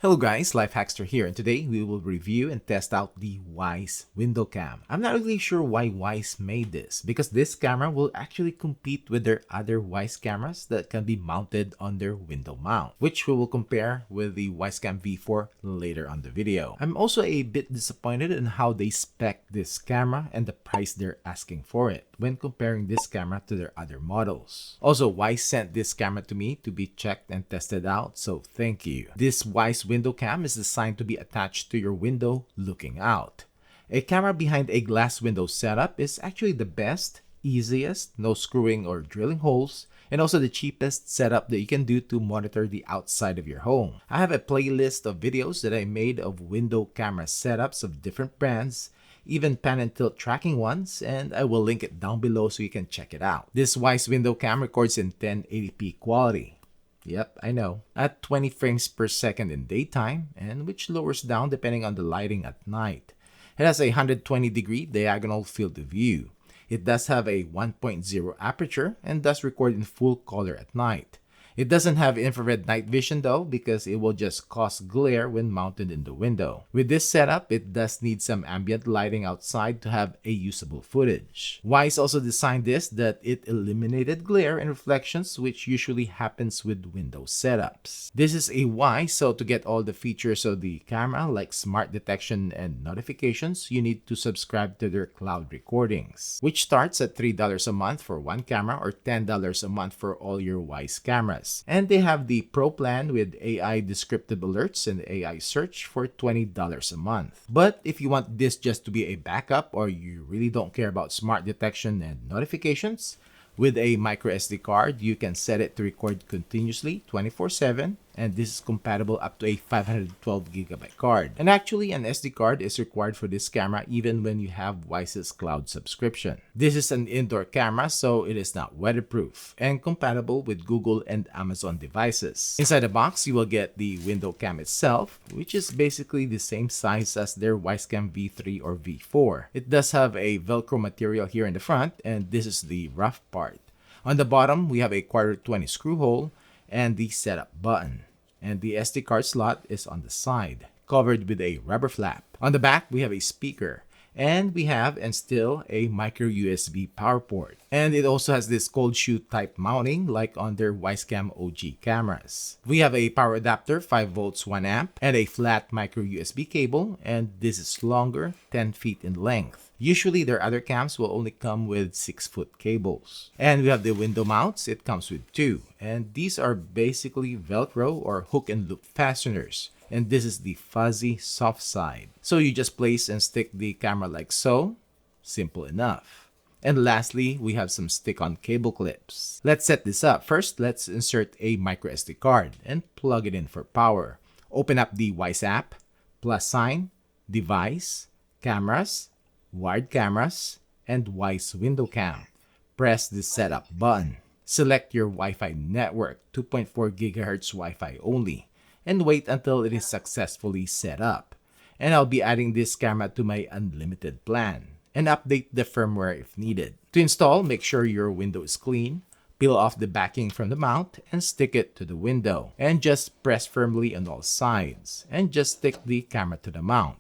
Hello guys, LifeHackster here, and today we will review and test out the Wyze Window Cam. I'm not really sure why Wyze made this, because this camera will actually compete with their other Wyze cameras that can be mounted on their window mount, which we will compare with the Wyze Cam V4 later on the video. I'm also a bit disappointed in how they spec this camera and the price they're asking for it when comparing this camera to their other models. Also, Wyze sent this camera to me to be checked and tested out, so thank you. This Wyze Window Cam is designed to be attached to your window looking out. A camera behind a glass window setup is actually the best, easiest, no screwing or drilling holes, and also the cheapest setup that you can do to monitor the outside of your home. I have a playlist of videos that I made of window camera setups of different brands, even pan and tilt tracking ones, and I will link it down below so you can check it out. This Wyze Window Cam records in 1080p quality. Yep, I know. At 20 frames per second in daytime, and which lowers down depending on the lighting at night. It has a 120-degree diagonal field of view. It does have a 1.0 aperture and does record in full color at night. It doesn't have infrared night vision though, because it will just cause glare when mounted in the window. With this setup, it does need some ambient lighting outside to have a usable footage. Wyze also designed this that it eliminated glare and reflections, which usually happens with window setups. This is a Wyze, so to get all the features of the camera like smart detection and notifications, you need to subscribe to their cloud recordings, which starts at $3 a month for one camera or $10 a month for all your Wyze cameras. And they have the Pro plan with AI descriptive alerts and AI search for $20 a month. But if you want this just to be a backup, or you really don't care about smart detection and notifications, with a micro SD card, you can set it to record continuously 24/7, and this is compatible up to a 512GB card. And actually, an SD card is required for this camera even when you have Wyze's cloud subscription. This is an indoor camera, so it is not weatherproof and compatible with Google and Amazon devices. Inside the box, you will get the window cam itself, which is basically the same size as their Wyze Cam V3 or V4. It does have a Velcro material here in the front, and this is the rough part. On the bottom, we have a 1/4-20 screw hole and the setup button. And the SD card slot is on the side, covered with a rubber flap. On the back, we have a speaker. And we have, and still, a micro USB power port. And it also has this cold shoe type mounting like on their Wyze Cam OG cameras. We have a power adapter, 5 volts 1 amp, and a flat micro USB cable, and this is longer, 10 feet in length. Usually their other cams will only come with 6-foot cables. And we have the window mounts. It comes with 2. And these are basically Velcro or hook and loop fasteners. And this is the fuzzy soft side. So you just place and stick the camera like so. Simple enough. And lastly, we have some stick-on cable clips. Let's set this up. First, let's insert a micro SD card and plug it in for power. Open up the Wyze app, plus sign, device, cameras, wired cameras, and Wyze Window Cam. Press the setup button. Select your Wi-Fi network, 2.4 GHz Wi-Fi only, and wait until it is successfully set up. And I'll be adding this camera to my unlimited plan and update the firmware if needed. To install, make sure your window is clean, peel off the backing from the mount, and stick it to the window. And just press firmly on all sides, and just stick the camera to the mount.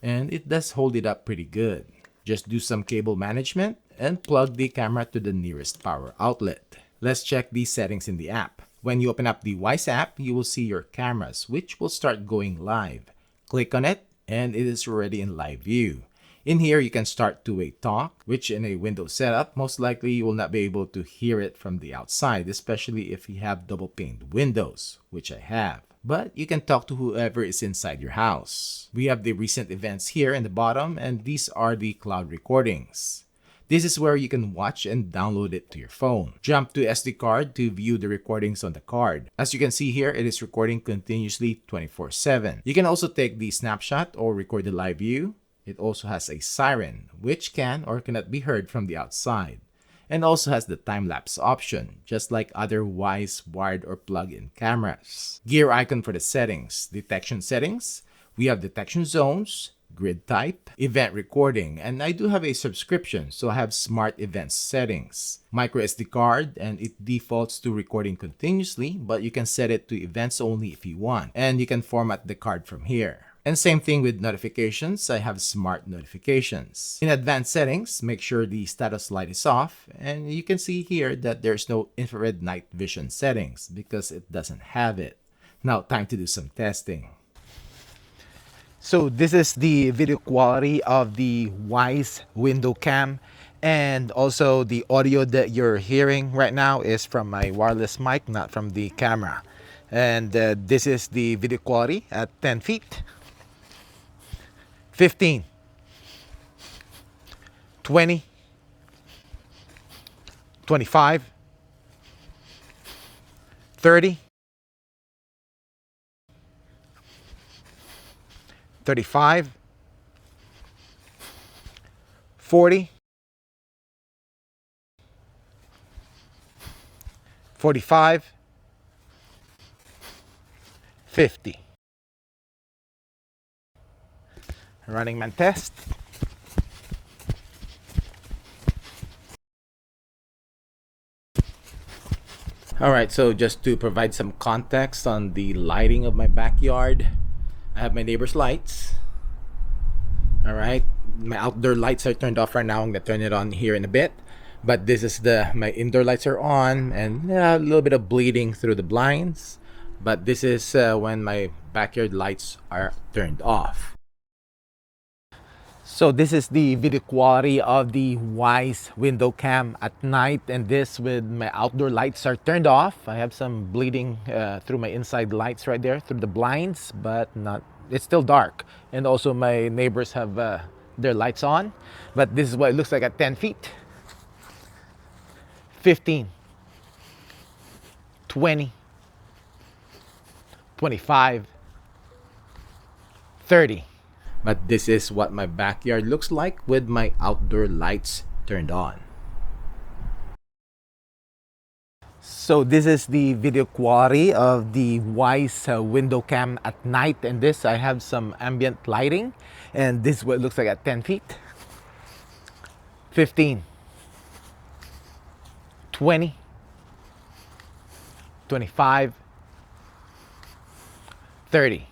And it does hold it up pretty good. Just do some cable management and plug the camera to the nearest power outlet. Let's check the settings in the app. When you open up the Wyze app, you will see your cameras, which will start going live. Click on it, and it is already in live view. In here, you can start two-way talk, which in a Windows setup, most likely you will not be able to hear it from the outside, especially if you have double-paned windows, which I have. But you can talk to whoever is inside your house. We have the recent events here in the bottom, and these are the cloud recordings. This is where you can watch and download it to your phone. Jump to SD card to view the recordings on the card. As you can see here, it is recording continuously 24/7. You can also take the snapshot or record the live view. It also has a siren, which can or cannot be heard from the outside. And also has the time-lapse option, just like other Wyze wired or plug-in cameras. Gear icon for the settings. Detection settings. We have detection zones, grid type, event recording, and I do have a subscription, so I have smart event settings, micro SD card, and it defaults to recording continuously, but you can set it to events only if you want, and you can format the card from here. And same thing with notifications, I have smart notifications. In advanced settings, make sure the status light is off, and you can see here that there's no infrared night vision settings because it doesn't have it. Now, time to do some testing. So this is the video quality of the Wyze Window Cam, and also the audio that you're hearing right now is from my wireless mic, not from the camera. And this is the video quality at 10 feet. 15, 20, 25, 30, 35, 40, 45, 50. Running Man test. Alright, so just to provide some context on the lighting of my backyard, I have my neighbor's lights. Alright, my outdoor lights are turned off right now. I'm going to turn it on here in a bit. But this is my indoor lights are on, and a little bit of bleeding through the blinds. But this is when my backyard lights are turned off. So this is the video quality of the Wyze Window Cam at night, and this with my outdoor lights are turned off. I have some bleeding through my inside lights right there through the blinds, but not. It's still dark, and also my neighbors have their lights on. But this is what it looks like at 10 feet. 15, 20, 25, 30. But this is what my backyard looks like with my outdoor lights turned on. So this is the video quality of the Wyze Window Cam at night, and this I have some ambient lighting, and this is what it looks like at 10 feet. 15, 20, 25, 30.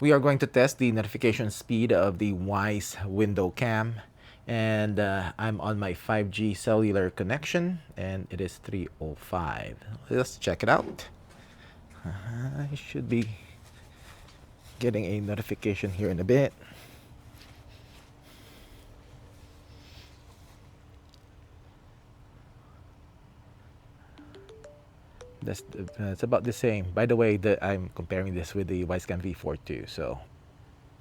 We are going to test the notification speed of the Wyze Window Cam, and I'm on my 5G cellular connection, and it is 305. Let's check it out. I should be getting a notification here in a bit. It's about the same. By the way, I'm comparing this with the Wyze Cam V4 too. So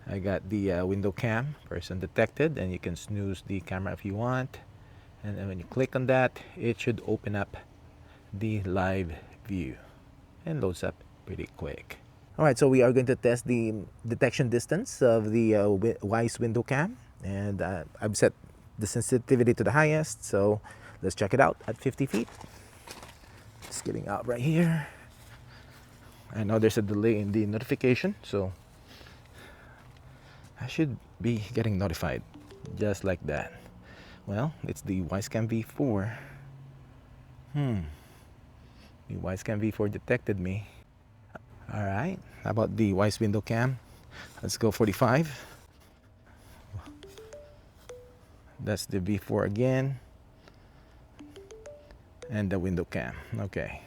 I got the window cam, person detected, and you can snooze the camera if you want. And then when you click on that, it should open up the live view and loads up pretty quick. Alright, so we are going to test the detection distance of the Wyze Window Cam, and I've set the sensitivity to the highest, so let's check it out at 50 feet. It's getting out right here. I know there's a delay in the notification, so I should be getting notified just like that. Well, it's the Wyze Cam V4. The Wyze Cam V4 detected me. Alright, how about the Wyze Window Cam? Let's go 45. That's the V4 again. And the window cam. Okay.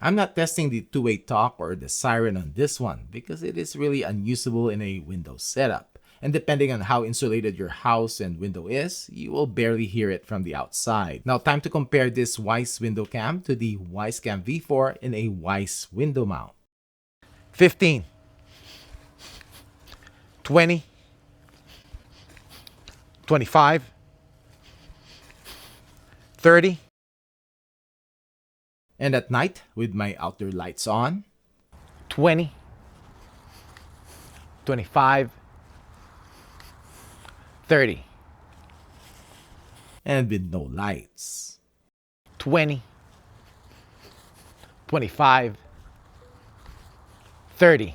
I'm not testing the two-way talk or the siren on this one because it is really unusable in a Windows setup. And depending on how insulated your house and window is, you will barely hear it from the outside. Now, time to compare this Wyze Window Cam to the Wyze Cam V4 in a Wyze Window Mount. 15, 20, 25, 30. And at night, with my outdoor lights on, 20, 25, 30. And with no lights, 20, 25, 30.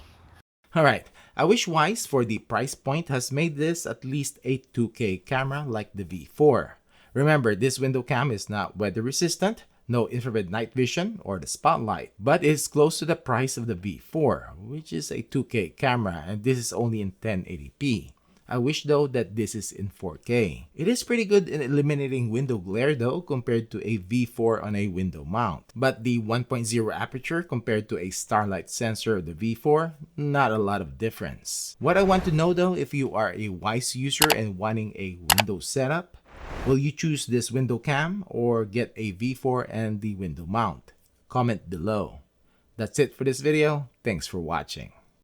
Alright, I wish Wyze for the price point has made this at least a 2K camera like the V4. Remember, this window cam is not weather resistant, no infrared night vision or the spotlight, but is close to the price of the V4, which is a 2K camera, and this is only in 1080p. I wish though that this is in 4K. It is pretty good in eliminating window glare though compared to a V4 on a window mount. But the 1.0 aperture compared to a starlight sensor of the V4, not a lot of difference. What I want to know though, if you are a Wyze user and wanting a window setup, will you choose this window cam or get a V4 and the window mount? Comment below. That's it for this video. Thanks for watching.